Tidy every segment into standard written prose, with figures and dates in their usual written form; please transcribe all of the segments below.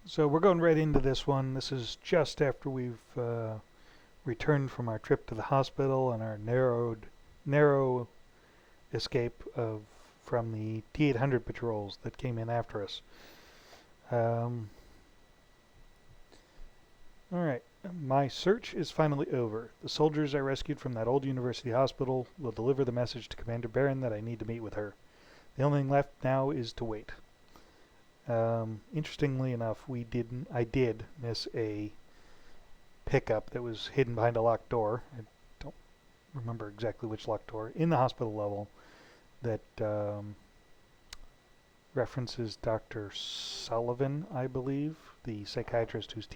So we're going right into this one. This is just after we've returned from our trip to the hospital and our narrow escape from the T-800 patrols that came in after us. Alright, my search is finally over. The soldiers I rescued from that old university hospital will deliver the message to Commander Barron that I need to meet with her. The only thing left now is to wait. Interestingly enough, I did miss a pickup that was hidden behind a locked door. I don't remember exactly which locked door in the hospital level that references Dr. Sullivan, I believe, the psychiatrist who's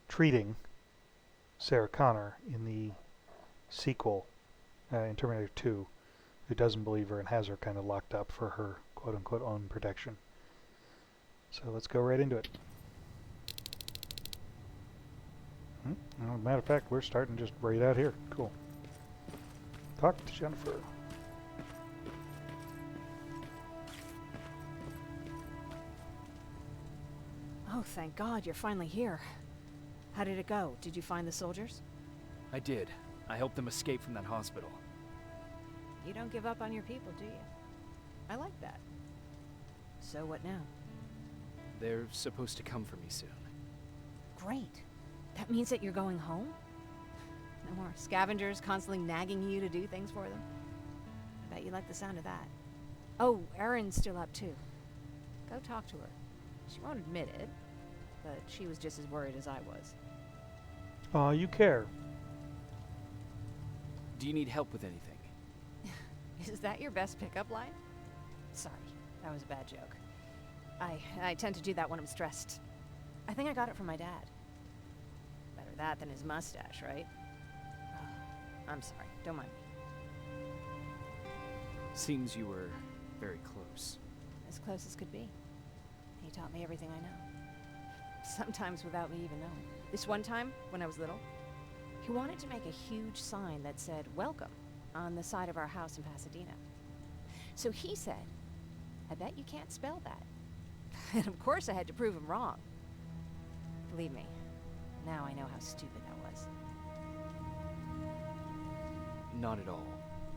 treating Sarah Connor in the sequel in Terminator 2, who doesn't believe her and has her kind of locked up for her quote-unquote own protection. So let's go right into it. Matter of fact, we're starting just right out here. Cool. Talk to Jennifer. Oh, thank God, you're finally here. How did it go? Did you find the soldiers? I did. I helped them escape from that hospital. You don't give up on your people, do you? I like that. So what now? They're supposed to come for me soon. Great. That means that you're going home? No more scavengers constantly nagging you to do things for them? I bet you like the sound of that. Oh, Erin's still up too. Go talk to her. She won't admit it, but she was just as worried as I was. Aw, you care. Do you need help with anything? Is that your best pickup line? Sorry, that was a bad joke. I tend to do that when I'm stressed. I think I got it from my dad. Better that than his mustache, right? Oh, I'm sorry, don't mind me. Seems you were very close. As close as could be. He taught me everything I know. Sometimes without me even knowing. This one time, when I was little, he wanted to make a huge sign that said, "Welcome," on the side of our house in Pasadena. So he said, "I bet you can't spell that." And of course I had to prove him wrong. Believe me, now I know how stupid that was. Not at all.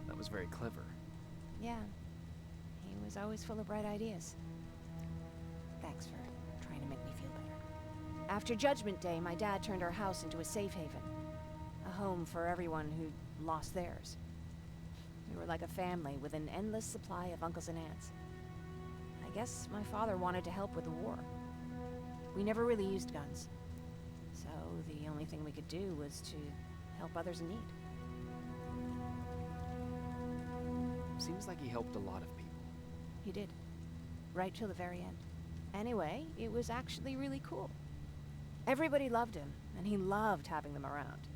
That was very clever. Yeah, he was always full of bright ideas. Thanks for trying to make me feel better. After Judgment Day, my dad turned our house into a safe haven. A home for everyone who lost theirs. We were like a family with an endless supply of uncles and aunts. I guess my father wanted to help with the war. We never really used guns. So the only thing we could do was to help others in need. Seems like he helped a lot of people. He did. Right till the very end. Anyway, it was actually really cool. Everybody loved him, and he loved having them around.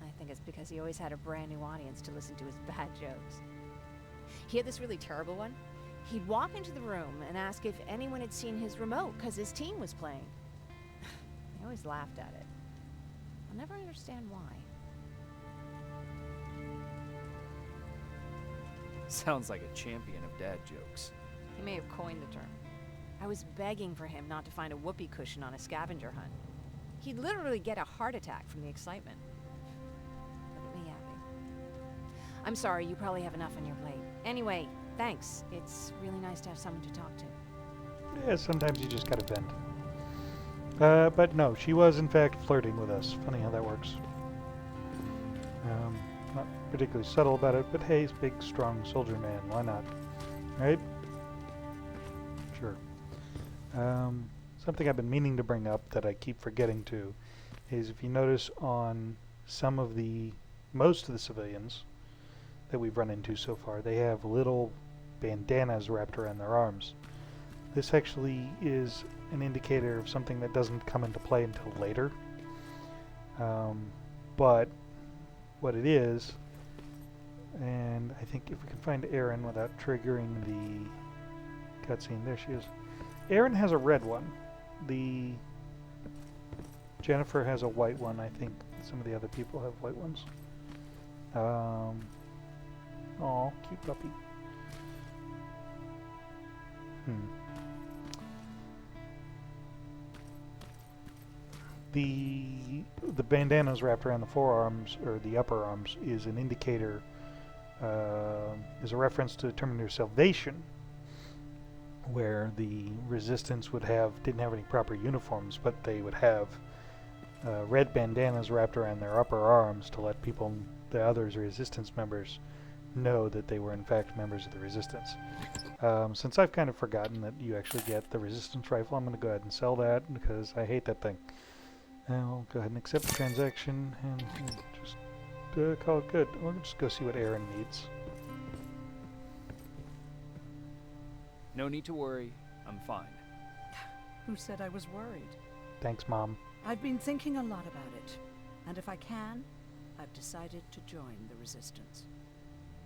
I think it's because he always had a brand new audience to listen to his bad jokes. He had this really terrible one. He'd walk into the room and ask if anyone had seen his remote because his team was playing. I always laughed at it. I'll never understand why. Sounds like a champion of dad jokes. He may have coined the term. I was begging for him not to find a whoopee cushion on a scavenger hunt. He'd literally get a heart attack from the excitement. Look at me yapping. I'm sorry, you probably have enough on your plate. Anyway, thanks. It's really nice to have someone to talk to. Yeah, sometimes you just gotta vent. But no, she was in fact flirting with us. Funny how that works. Not particularly subtle about it, but hey, he's a big, strong soldier man. Why not? Right? Sure. Something I've been meaning to bring up that I keep forgetting to is if you notice on most of the civilians that we've run into so far, they have little bandanas wrapped around their arms. This actually is an indicator of something that doesn't come into play until later. But what it is, and I think if we can find Erin without triggering the cutscene, there she is. Erin has a red one. Jennifer has a white one. I think some of the other people have white ones. Aw, cute puppy. The bandanas wrapped around the forearms, or the upper arms, is an indicator, is a reference to Terminator Salvation, where the Resistance didn't have any proper uniforms, but they would have red bandanas wrapped around their upper arms to let the other Resistance members, know that they were in fact members of the Resistance. Since I've kind of forgotten that you actually get the Resistance rifle, I'm going to go ahead and sell that because I hate that thing. I'll go ahead and accept the transaction and just call it good. We'll just go see what Aaron needs. No need to worry. I'm fine. Who said I was worried? Thanks, Mom. I've been thinking a lot about it, and if I can, I've decided to join the Resistance.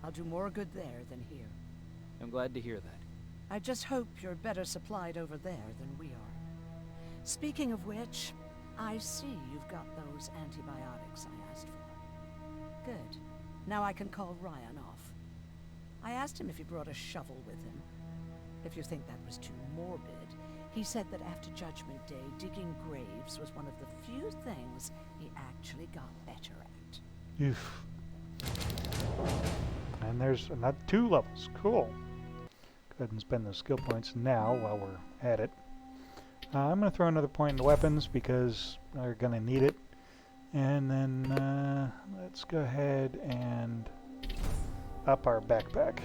I'll do more good there than here. I'm glad to hear that. I just hope you're better supplied over there than we are. Speaking of which, I see you've got those antibiotics I asked for. Good. Now I can call Ryan off. I asked him if he brought a shovel with him. If you think that was too morbid, he said that after Judgment Day, digging graves was one of the few things he actually got better at. Oof. And there's another 2 levels. Cool. Go ahead and spend those skill points now while we're at it. I'm going to throw another point into weapons because we're going to need it. And then let's go ahead and up our backpack.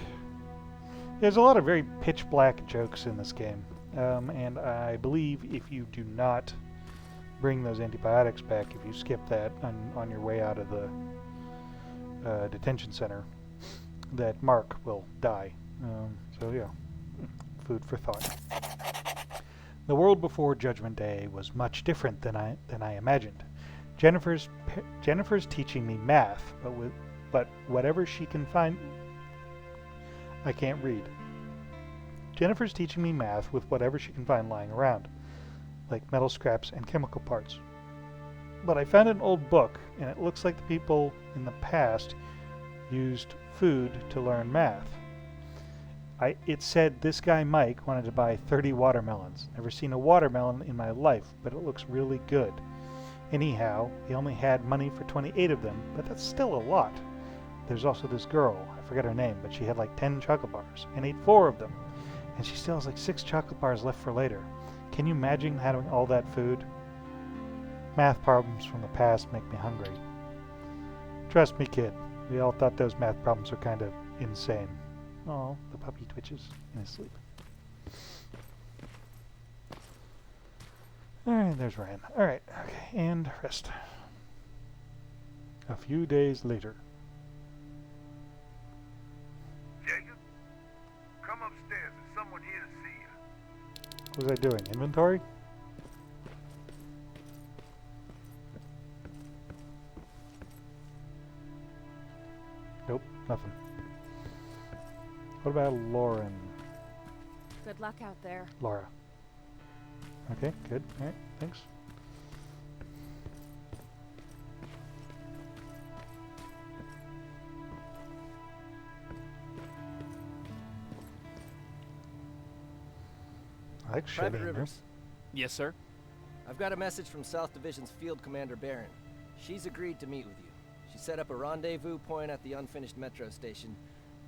There's a lot of very pitch black jokes in this game. And I believe if you do not bring those antibiotics back, if you skip that on your way out of the detention center, that Mark will die. So yeah, food for thought. The world before Judgment Day was much different than I imagined. Jennifer's teaching me math, but whatever she can find, I can't read. Jennifer's teaching me math with whatever she can find lying around, like metal scraps and chemical parts. But I found an old book, and it looks like the people in the past used food to learn math. It said this guy Mike wanted to buy 30 watermelons. Never seen a watermelon in my life, but it looks really good. Anyhow, he only had money for 28 of them, but that's still a lot. There's also this girl, I forget her name, but she had like 10 chocolate bars and ate 4 of them. And she still has like 6 chocolate bars left for later. Can you imagine having all that food? Math problems from the past make me hungry. Trust me, kid. We all thought those math problems were kind of insane. Oh, the puppy twitches in his sleep. Alright, there's Ryan. Alright, okay, and rest. A few days later. Jacob, come upstairs. There's someone here to see you. What was I doing? Inventory? Nope, nothing. What about Lauren? Good luck out there. Laura. Okay, good. Alright, thanks. I like Pvt Chevy in there. Rivers. Yes, sir? I've got a message from South Division's Field Commander Barron. She's agreed to meet with you. She set up a rendezvous point at the unfinished metro station.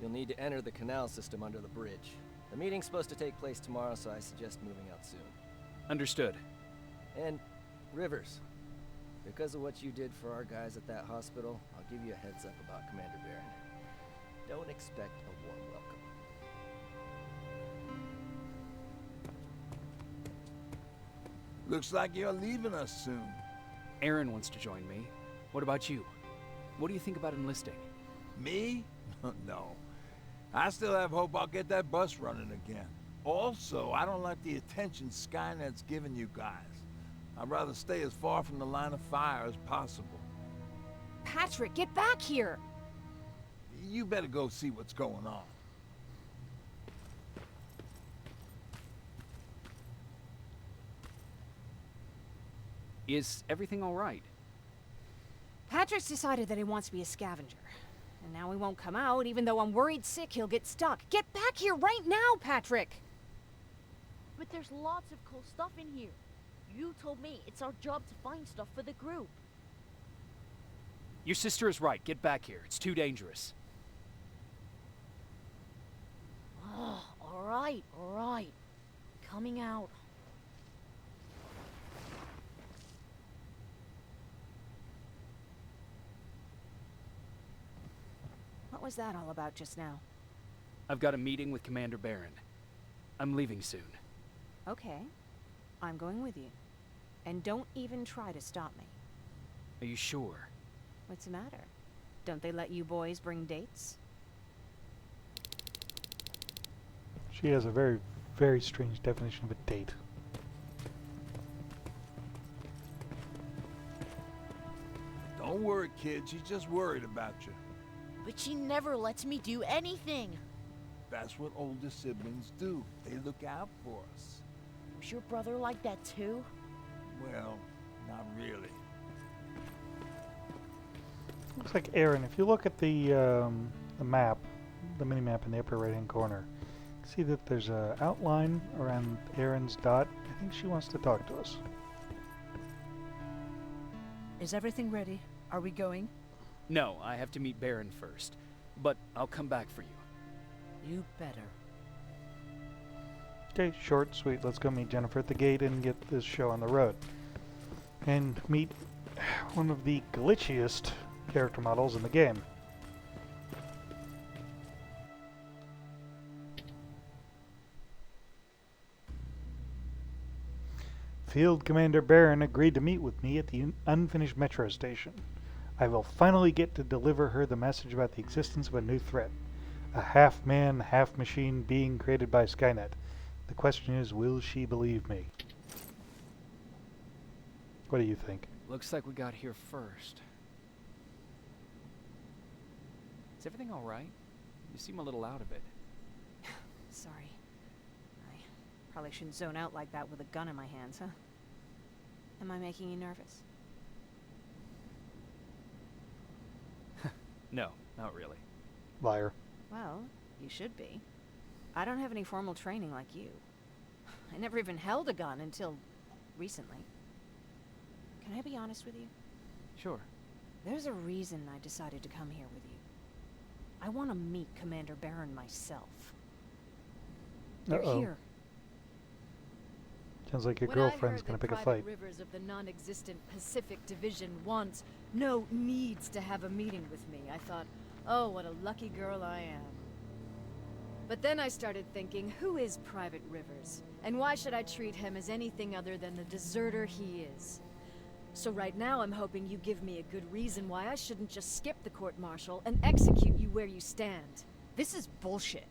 You'll need to enter the canal system under the bridge. The meeting's supposed to take place tomorrow, so I suggest moving out soon. Understood. And, Rivers, because of what you did for our guys at that hospital, I'll give you a heads up about Commander Barron. Don't expect a warm welcome. Looks like you're leaving us soon. Aaron wants to join me. What about you? What do you think about enlisting? Me? No. I still have hope I'll get that bus running again. Also, I don't like the attention Skynet's giving you guys. I'd rather stay as far from the line of fire as possible. Patrick, get back here! You better go see what's going on. Is everything all right? Patrick's decided that he wants to be a scavenger. And now he won't come out, even though I'm worried sick he'll get stuck. Get back here right now, Patrick! But there's lots of cool stuff in here. You told me it's our job to find stuff for the group. Your sister is right. Get back here. It's too dangerous. Alright, alright. Coming out. What was that all about just now? I've got a meeting with Commander Barron. I'm leaving soon. Okay. I'm going with you. And don't even try to stop me. Are you sure? What's the matter? Don't they let you boys bring dates? She has a very, very strange definition of a date. Don't worry, kid. She's just worried about you. But she never lets me do anything. That's what older siblings do. They look out for us. Was your brother like that too? Well, not really. Looks like Aaron. If you look at the map, the mini map in the upper right-hand corner, see that there's an outline around Aaron's dot. I think she wants to talk to us. Is everything ready? Are we going? No, I have to meet Barron first. But I'll come back for you. You better. Okay, short, sweet. Let's go meet Jennifer at the gate and get this show on the road. And meet one of the glitchiest character models in the game. Field Commander Barron agreed to meet with me at the unfinished metro station. I will finally get to deliver her the message about the existence of a new threat. A half-man, half-machine being created by Skynet. The question is, will she believe me? What do you think? Looks like we got here first. Is everything all right? You seem a little out of it. Sorry. I probably shouldn't zone out like that with a gun in my hands, huh? Am I making you nervous? No, not really. Liar. Well, you should be. I don't have any formal training like you. I never even held a gun until recently. Can I be honest with you? Sure. There's a reason I decided to come here with you. I want to meet Commander Barron myself. You're here. Sounds like your When I girlfriend's heard gonna that pick a Private fight. Rivers of the non-existent Pacific Division wants, no, needs to have a meeting with me, I thought, oh, what a lucky girl I am. But then I started thinking, who is Private Rivers? And why should I treat him as anything other than the deserter he is? So right now I'm hoping you give me a good reason why I shouldn't just skip the court-martial and execute you where you stand. This is bullshit.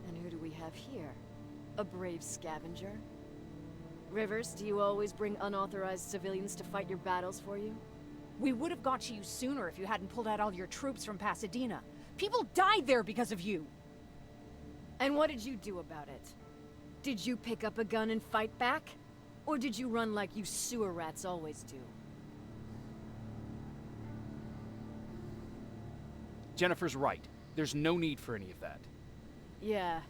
And who do we have here? A brave scavenger? Rivers, do you always bring unauthorized civilians to fight your battles for you? We would have got to you sooner if you hadn't pulled out all your troops from Pasadena. People died there because of you. And what did you do about it? Did you pick up a gun and fight back? Or did you run like you sewer rats always do? Jennifer's right. There's no need for any of that. Yeah.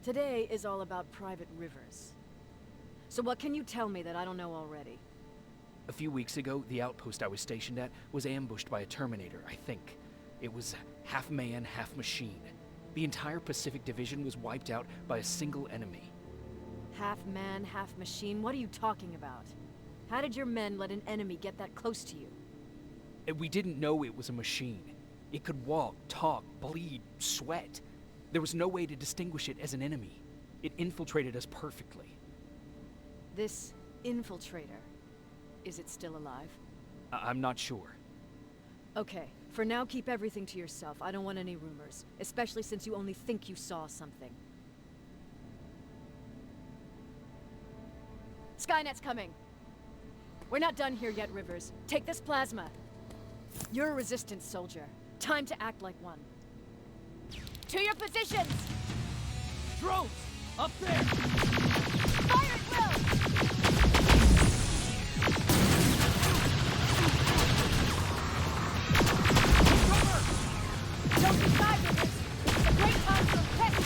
Today is all about Private Rivers. So what can you tell me that I don't know already? A few weeks ago, the outpost I was stationed at was ambushed by a Terminator, I think. It was half man, half machine. The entire Pacific Division was wiped out by a single enemy. Half man, half machine? What are you talking about? How did your men let an enemy get that close to you? And we didn't know it was a machine. It could walk, talk, bleed, sweat. There was no way to distinguish it as an enemy. It infiltrated us perfectly. This infiltrator, is it still alive? I'm not sure. Okay, for now keep everything to yourself. I don't want any rumors, especially since you only think you saw something. Skynet's coming! We're not done here yet, Rivers. Take this plasma. You're a resistance soldier. Time to act like one. To your positions! Drones! Up there! Fire at will! Don't decide, Rivers! It's a great time for a test!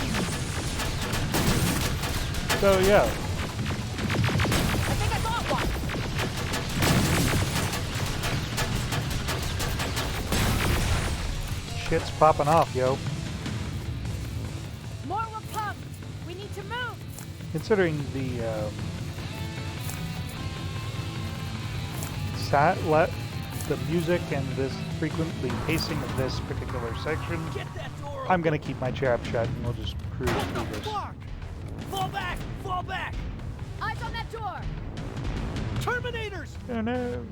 So yeah, Shit's popping off, yo. More were pumped! We need to move! Considering the the music and the pacing of this particular section, Get that door I'm gonna keep my trap shut and we'll just cruise through this. Fall back! Fall back! Eyes on that door! Terminators! Oh no!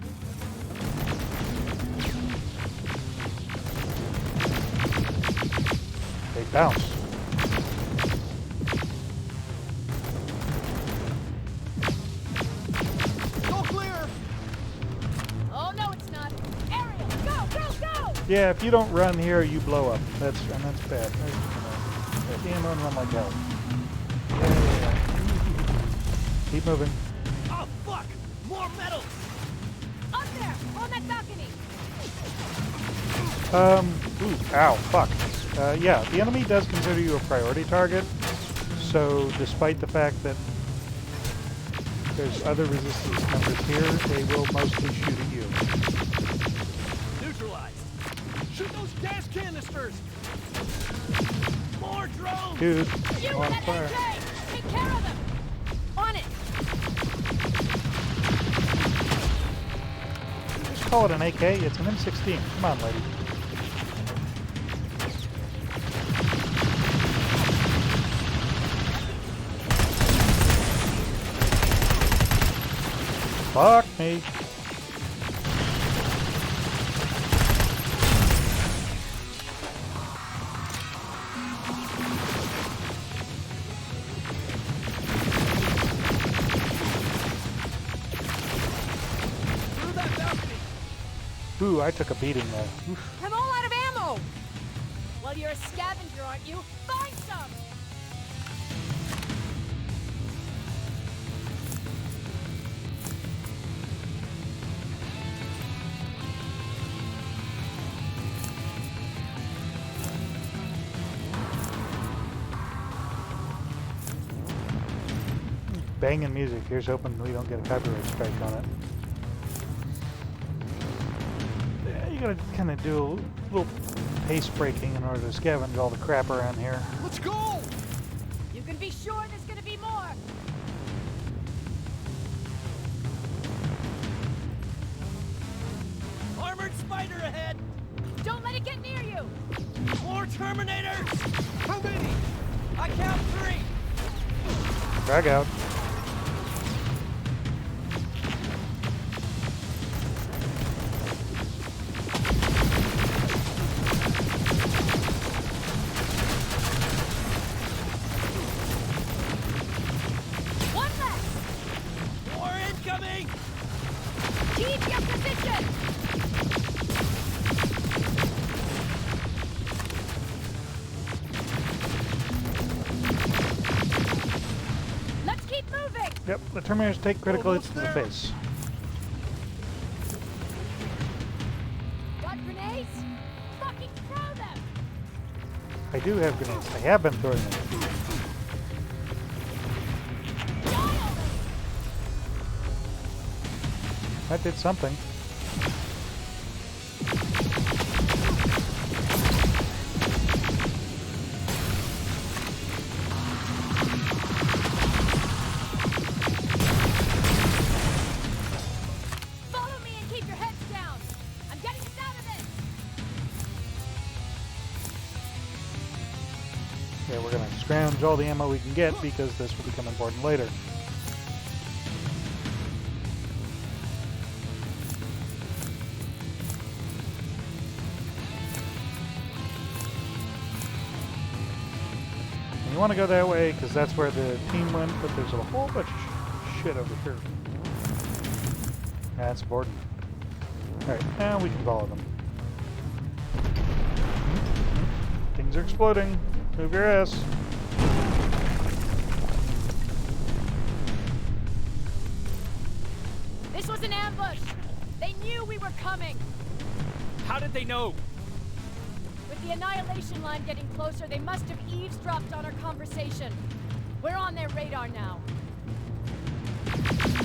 They bounce. All clear! Oh no, it's not! Ariel, go, go, go! Yeah, if you don't run here, you blow up. That's bad. There's the ammo and run like hell. Yeah. Keep moving. Oh fuck! More metal! Up there! On that balcony! Ooh, ow, fuck. Yeah, the enemy does consider you a priority target, so despite the fact that there's other resistance members here, they will mostly shoot at you. Neutralized! Shoot those gas canisters! More drones! Dude, You on and that fire. NJ! Take care of them! On it! Just call it an AK, it's an M16. Come on, lady. Fuck me. Through that balcony! Ooh, I took a beating there. Oof. I'm all out of ammo! Well, you're a scavenger, aren't you? Find some! Banging music. Here's hoping we don't get a copyright strike on it. Yeah, you gotta kind of do a little pace breaking in order to scavenge all the crap around here. Let's go! You can be sure there's gonna be more! Armored spider ahead! Don't let it get near you! More Terminators! How many? I count 3! Drag out. One less! More incoming! Keep your position! Let's keep moving! Yep, the Terminators take critical hits Almost to the there. face. Got grenades? Fucking throw them! I do have grenades. I have been throwing them. Dial them! That did something. Follow me and keep your heads down! I'm getting us out of this! Yeah, we're gonna scrounge all the ammo we can get because this will become important later. And you want to go that way because that's where the team went, but there's a whole bunch of shit over here. That's important. Alright, now we can follow them. Things are exploding. Move your ass. This was an ambush! They knew we were coming! How did they know? With the Annihilation line getting closer, they must have eavesdropped on our conversation. We're on their radar now.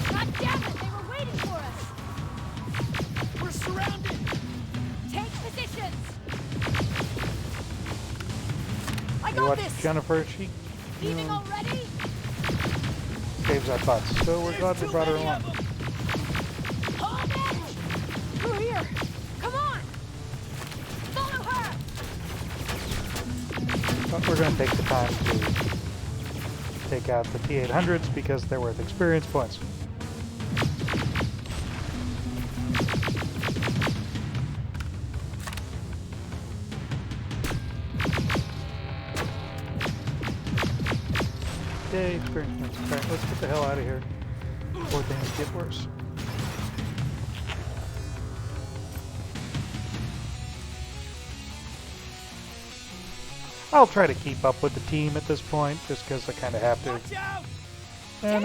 God damn it! They were waiting for us! We're surrounded! Take positions! you watch Jennifer, she already? saves our butts. So we're glad we brought her along. Hold it! Through here! Come on! Follow her! But we're going to take the time to take out the T-800s because they're worth experience points. Yay, experience points. Alright, let's get the hell out of here before things get worse. I'll try to keep up with the team at this point, just because I kind of have to. Watch out! And,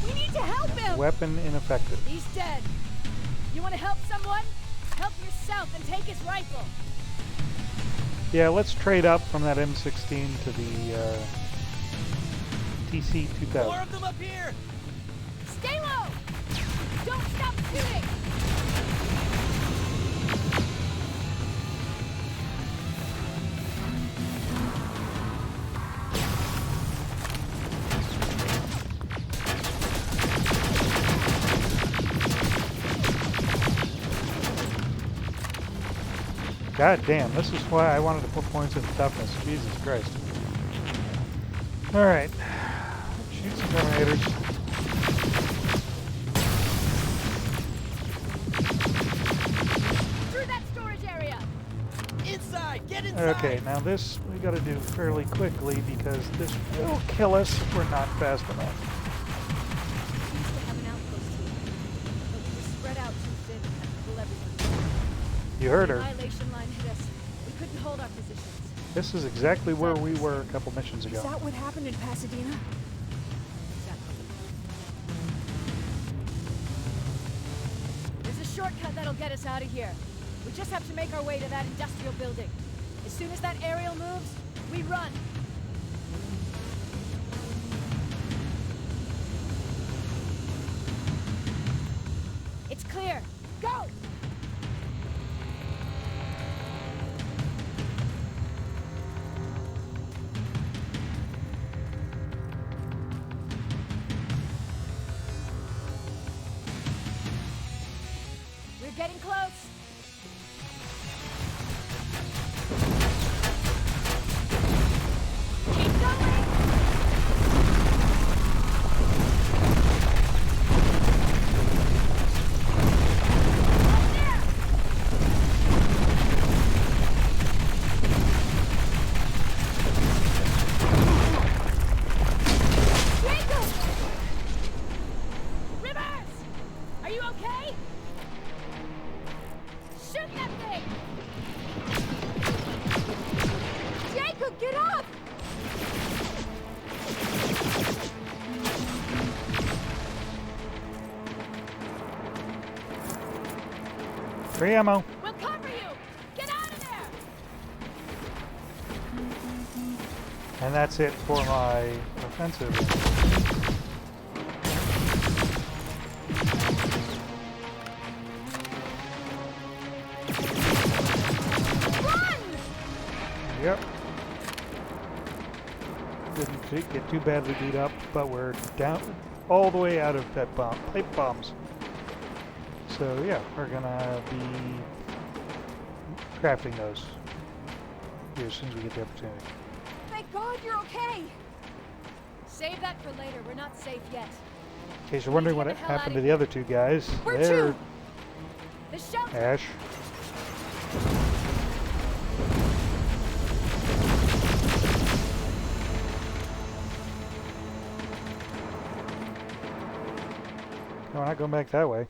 We need to help him! weapon ineffective. He's dead. You want to help someone? Help yourself and take his rifle. Yeah, let's trade up from that M16 to the TC-2000. More of them up here! Stay low! Don't stop shooting! God damn, this is why I wanted to put points in toughness. Jesus Christ. Alright. Shoot some Terminators. Through that storage area! Inside! Get inside! Okay, now this we gotta do fairly quickly because this will kill us if we're not fast enough. We used to have an outpost here, but we were spread out too thin and pull everyone. You heard The her. annihilation line hit us. We couldn't hold our positions. This is exactly where we were a couple missions ago. Is that what happened in Pasadena? Exactly. There's a shortcut that'll get us out of here. We just have to make our way to that industrial building. As soon as that aerial moves, we run. It's clear. Go! We're getting close. Keep going. Up there. Jacob! Rivers! Are you okay? Shoot that thing! Jacob, get up! Free ammo. We'll cover you! Get out of there! And that's it for my offensive. Run! Yep. Didn't get too badly beat up, but we're down all the way out of pipe bombs. So yeah, we're gonna be crafting those here as soon as we get the opportunity. Thank God you're okay! Save that for later. We're not safe yet. In case you're wondering what get the hell happened outta to the other two guys, Where they're to? The shelter! Ash. No, we're not going back that way.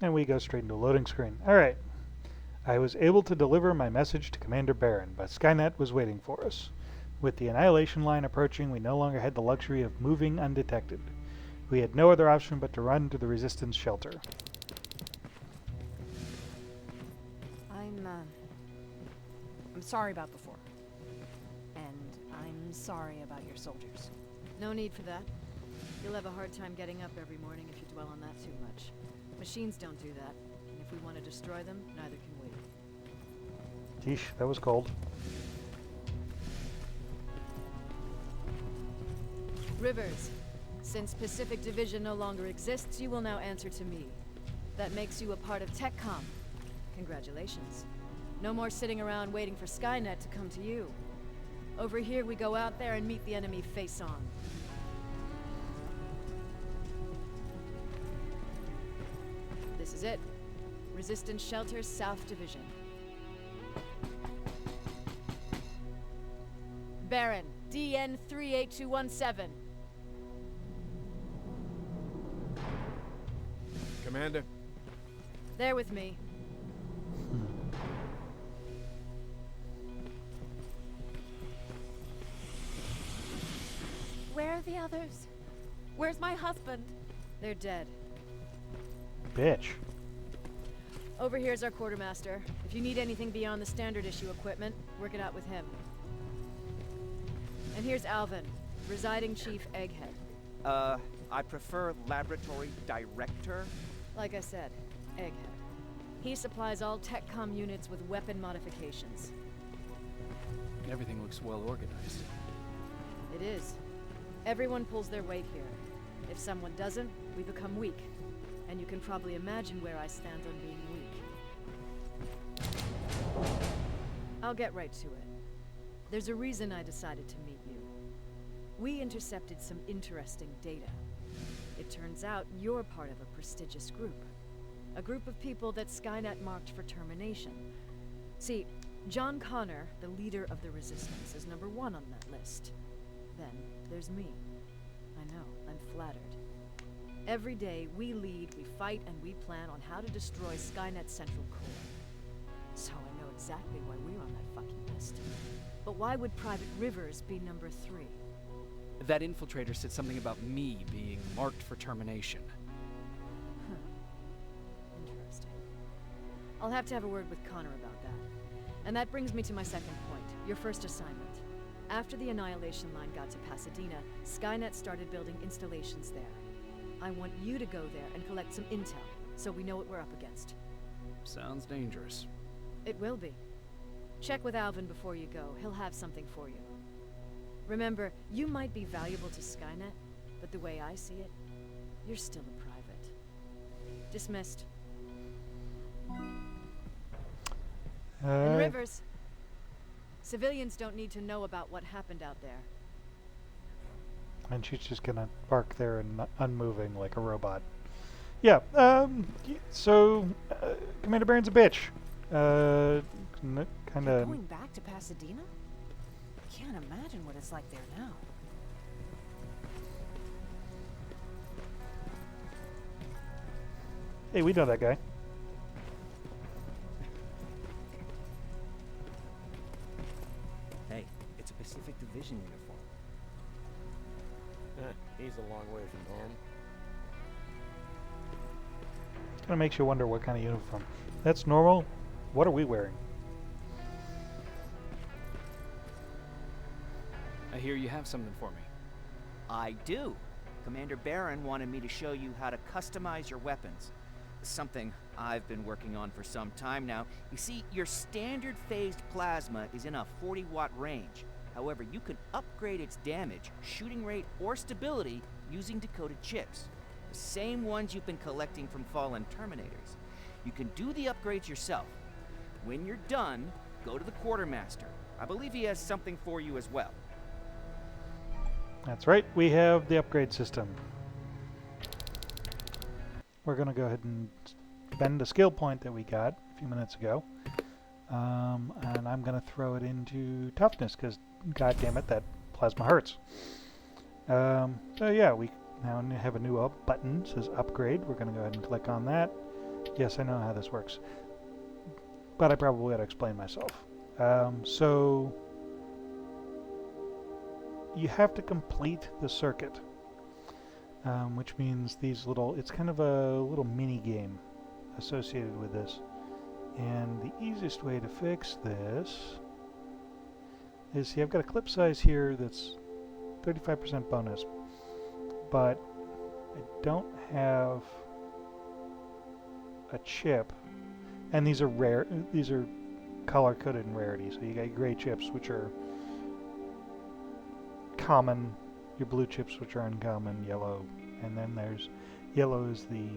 And we go straight into a loading screen. Alright. I was able to deliver my message to Commander Barron, but Skynet was waiting for us. With the annihilation line approaching, we no longer had the luxury of moving undetected. We had no other option but to run to the Resistance shelter. I'm sorry about before. And I'm sorry about your soldiers. No need for that. You'll have a hard time getting up every morning if you dwell on that too much. Machines don't do that, and if we want to destroy them, neither can we. Yeesh, that was cold. Rivers, since Pacific Division no longer exists, you will now answer to me. That makes you a part of TechCom. Congratulations. No more sitting around waiting for Skynet to come to you. Over here, we go out there and meet the enemy face on. This is it. Resistance Shelter, South Division. Baron, DN 38217. Commander? There with me. Where are the others? Where's my husband? They're dead. Bitch. Over here's our quartermaster. If you need anything beyond the standard issue equipment, work it out with him. And here's Alvin, residing chief Egghead. I prefer laboratory director. Like I said, Egghead. He supplies all TechCom units with weapon modifications. Everything looks well organized. It is. Everyone pulls their weight here. If someone doesn't, we become weak. And you can probably imagine where I stand on being weak. I'll get right to it. There's a reason I decided to meet you. We intercepted some interesting data. It turns out you're part of a prestigious group. A group of people that Skynet marked for termination. See, John Connor, the leader of the Resistance, is number 1 on that list. Then there's me. I know, I'm flattered. Every day, we lead, we fight, and we plan on how to destroy Skynet's central core. So I know exactly why we're on that fucking list. But why would Pvt Rivers be number 3? That infiltrator said something about me being marked for termination. Huh. Interesting. I'll have to have a word with Connor about that. And that brings me to my second point, your first assignment. After the Annihilation Line got to Pasadena, Skynet started building installations there. I want you to go there and collect some intel, so we know what we're up against. Sounds dangerous. It will be. Check with Alvin before you go. He'll have something for you. Remember, you might be valuable to Skynet, but the way I see it, you're still a private. Dismissed. And Rivers. Civilians don't need to know about what happened out there. And she's just gonna bark there and unmoving like a robot. Yeah, so, Commander Baron's a bitch. You're going back to Pasadena? Can't imagine what it's like there now. Hey, we know that guy. Hey, it's a Pacific Division uniform. He's a long way from home. It kind of makes you wonder what kind of uniform. That's normal. What are we wearing? I hear you have something for me. I do. Commander Baron wanted me to show you how to customize your weapons. Something I've been working on for some time now. You see, your standard phased plasma is in a 40-watt range. However, you can upgrade its damage, shooting rate, or stability using decoded chips. The same ones you've been collecting from fallen Terminators. You can do the upgrades yourself. When you're done, go to the Quartermaster. I believe he has something for you as well. That's right, we have the upgrade system. We're going to go ahead and spend a skill point that we got a few minutes ago. And I'm going to throw it into toughness, because god damn it, that plasma hurts. So yeah, we now have a new button, it says upgrade. We're going to go ahead and click on that. Yes, I know how this works, but I probably ought to explain myself. So you have to complete the circuit, which means these little, it's kind of a little mini game associated with this. And the easiest way to fix this is, see, I've got a clip size here that's 35% bonus, but I don't have a chip, and these are rare. These are color-coded in rarity. So you got your gray chips, which are common, your blue chips, which are uncommon, yellow, and then there's yellow is the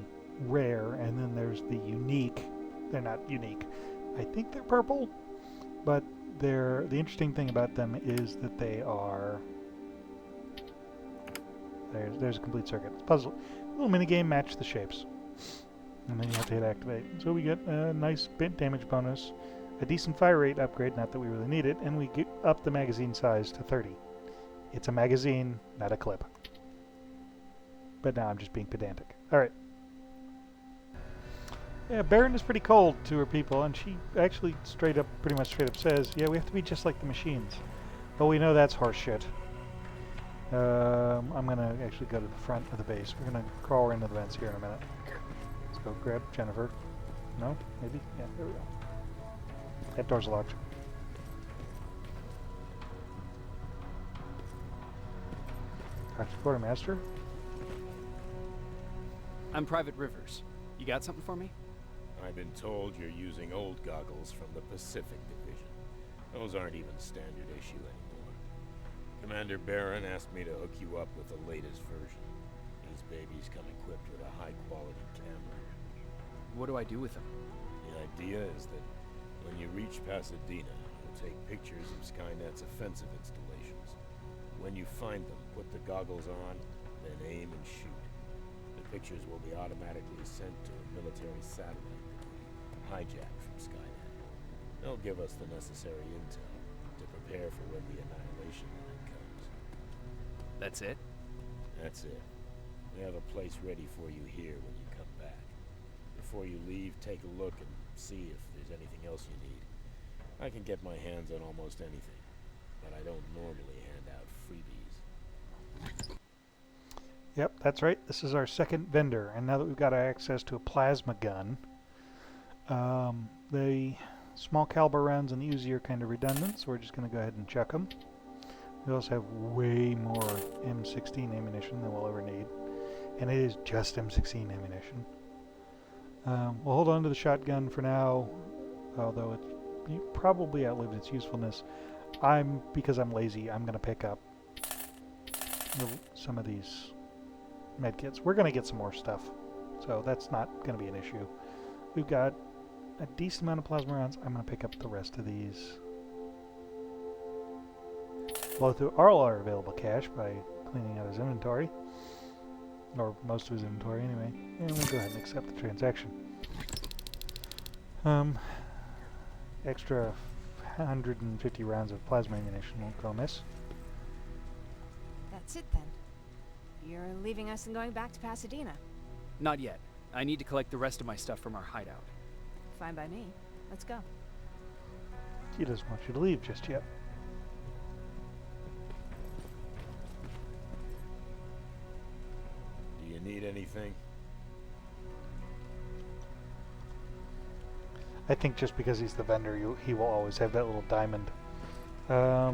rare, and then there's the unique. They're not unique. I think they're purple, but the interesting thing about them is that they are. There's a complete circuit. It's a puzzle. Little mini game, match the shapes, and then you have to hit activate. So we get a nice bit damage bonus, a decent fire rate upgrade, not that we really need it, and we get up the magazine size to 30. It's a magazine, not a clip. But now I'm just being pedantic. Alright. Yeah, Baron is pretty cold to her people, and she actually pretty much straight up says, yeah, we have to be just like the machines. But we know that's horseshit. I'm going to actually go to the front of the base. We're going to crawl into the vents here in a minute. Let's go grab Jennifer. No? Maybe? Yeah, there we go. That door's locked. Dr. Quartermaster? I'm Pvt Rivers. You got something for me? I've been told you're using old goggles from the Pacific Division. Those aren't even standard issue anymore. Commander Barron asked me to hook you up with the latest version. These babies come equipped with a high-quality camera. What do I do with them? The idea is that when you reach Pasadena, you'll take pictures of Skynet's offensive installations. When you find them, put the goggles on, then aim and shoot. The pictures will be automatically sent to a military satellite that we hijacked from Skynet. They'll give us the necessary intel to prepare for when the annihilation line comes. That's it? That's it. We have a place ready for you here when you come back. Before you leave, take a look and see if there's anything else you need. I can get my hands on almost anything, but I don't normally hand out freebies. Yep, that's right. This is our second vendor, and now that we've got access to a plasma gun, the small caliber rounds and the Uzi are kind of redundant, so we're just going to go ahead and chuck them. We also have way more M16 ammunition than we'll ever need, and it is just M16 ammunition. We'll hold on to the shotgun for now, although it probably outlived its usefulness. Because I'm lazy, I'm going to pick up some of these medkits. We're going to get some more stuff, so that's not going to be an issue. We've got a decent amount of plasma rounds. I'm going to pick up the rest of these. Blow through all our available cash by cleaning out his inventory, or most of his inventory anyway, and we'll go ahead and accept the transaction. Extra 150 rounds of plasma ammunition won't go amiss. That's it then. You're leaving us and going back to Pasadena. Not yet. I need to collect the rest of my stuff from our hideout. Fine by me. Let's go. He doesn't want you to leave just yet. Do you need anything? I think just because he's the vendor, he will always have that little diamond. Actually,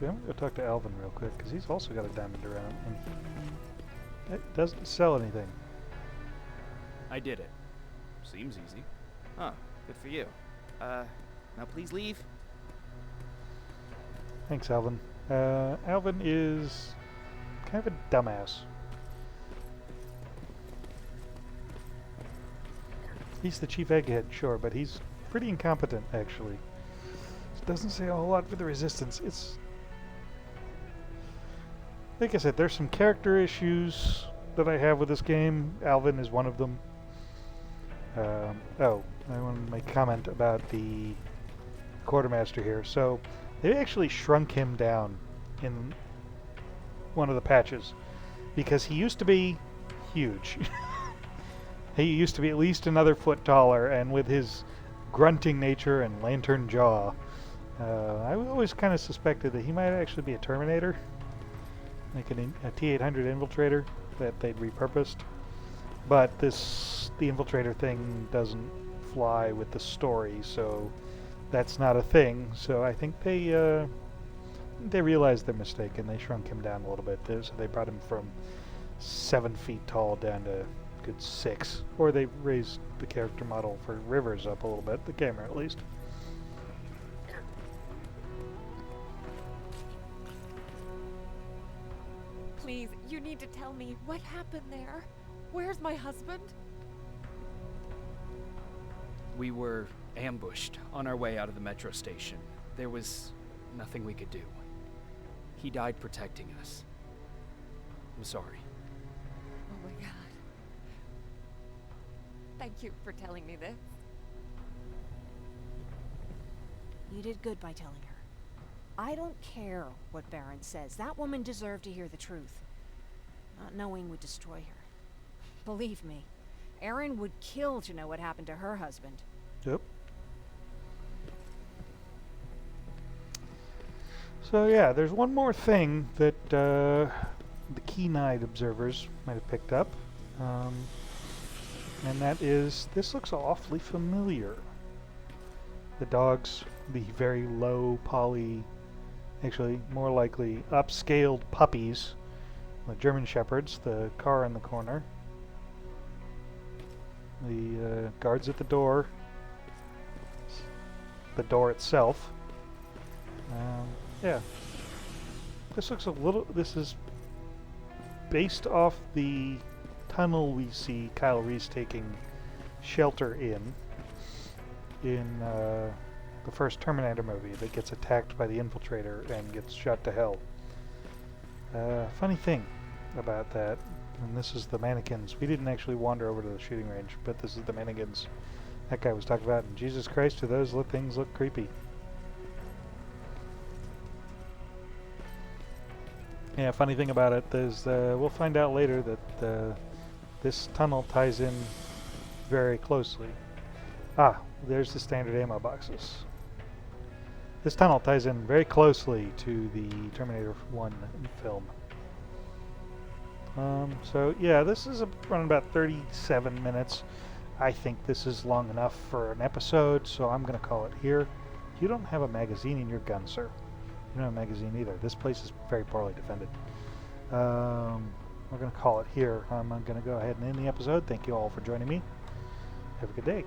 I'm going to go talk to Alvin real quick, because he's also got a diamond around, and it doesn't sell anything. I did it. Seems easy. Huh, good for you. Now please leave. Thanks, Alvin. Alvin is kind of a dumbass. He's the chief egghead, sure, but he's pretty incompetent, actually. It doesn't say a whole lot for the Resistance. It's... like I said, there's some character issues that I have with this game. Alvin is one of them. Oh, I want to make a comment about the quartermaster here. So, they actually shrunk him down in one of the patches, because he used to be huge. He used to be at least another foot taller, and with his grunting nature and lantern jaw, I always kind of suspected that he might actually be a Terminator, like a T-800 infiltrator that they'd repurposed. But the infiltrator thing doesn't fly with the story, so that's not a thing. So I think they realized their mistake and they shrunk him down a little bit. So they brought him from 7 feet tall down to a good 6. Or they raised the character model for Rivers up a little bit, the camera at least. Please, you need to tell me what happened there. Where's my husband? We were ambushed on our way out of the metro station. There was nothing we could do. He died protecting us. I'm sorry. Oh my god. Thank you for telling me this. You did good by telling her. I don't care what Baron says. That woman deserved to hear the truth. Not knowing would destroy her. Believe me, Erin would kill to know what happened to her husband. Yep. So yeah, there's one more thing that the keen-eyed observers might have picked up. And that is, this looks awfully familiar. The dogs, the very low poly, actually more likely upscaled puppies, the German Shepherds, the car in the corner, the guards at the door itself. Yeah, this looks a little, this is based off the tunnel we see Kyle Reese taking shelter in the first Terminator movie that gets attacked by the infiltrator and gets shot to hell. Funny thing about that, and this is the mannequins. We didn't actually wander over to the shooting range, but this is the mannequins that guy was talking about, and Jesus Christ, do those things look creepy. Yeah, funny thing about it is we'll find out later that this tunnel ties in very closely. Ah, there's the standard ammo boxes. This tunnel ties in very closely to the Terminator 1 film. So yeah, this is running about 37 minutes. I think this is long enough for an episode, so I'm going to call it here. You don't have a magazine in your gun, sir. You don't have a magazine either. This place is very poorly defended. We're going to call it here. I'm going to go ahead and end the episode. Thank you all for joining me. Have a good day.